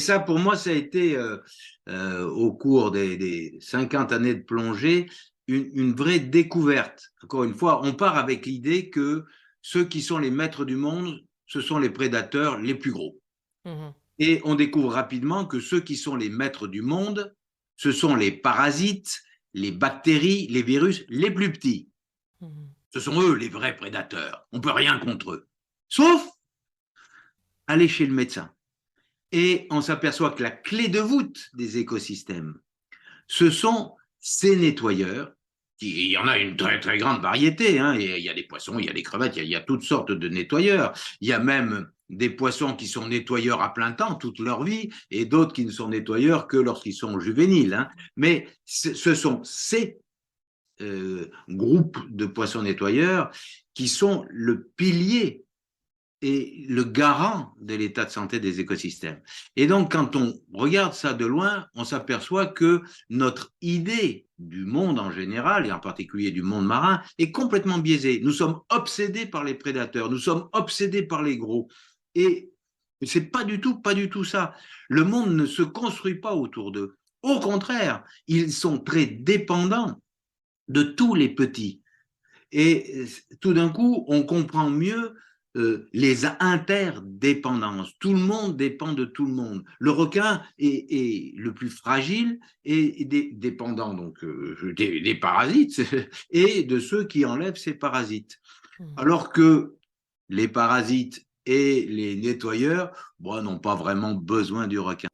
Ça, pour moi, ça a été, au cours des 50 années de plongée, une vraie découverte. Encore une fois, on part avec l'idée que ceux qui sont les maîtres du monde, ce sont les prédateurs les plus gros. Mhm. Et on découvre rapidement que ceux qui sont les maîtres du monde, ce sont les parasites, les bactéries, les virus les plus petits. Mhm. Ce sont eux les vrais prédateurs. On ne peut rien contre eux. Sauf aller chez le médecin. Et on s'aperçoit que la clé de voûte des écosystèmes, ce sont ces nettoyeurs. Il y en a une très très grande variété. Hein. Il y a des poissons, il y a des crevettes, il y a toutes sortes de nettoyeurs. Il y a même des poissons qui sont nettoyeurs à plein temps toute leur vie et d'autres qui ne sont nettoyeurs que lorsqu'ils sont juvéniles. Hein. Mais ce sont ces groupes de poissons nettoyeurs qui sont le pilier et le garant de l'état de santé des écosystèmes. Et donc, quand on regarde ça de loin, on s'aperçoit que notre idée du monde en général, et en particulier du monde marin, est complètement biaisée. Nous sommes obsédés par les prédateurs, nous sommes obsédés par les gros. Et c'est pas du tout ça. Le monde ne se construit pas autour d'eux. Au contraire, ils sont très dépendants de tous les petits. Et tout d'un coup, on comprend mieux les interdépendances. Tout le monde dépend de tout le monde. Le requin est le plus fragile et dépendant donc des parasites et de ceux qui enlèvent ces parasites. Mhm. Alors que les parasites et les nettoyeurs, bon, n'ont pas vraiment besoin du requin.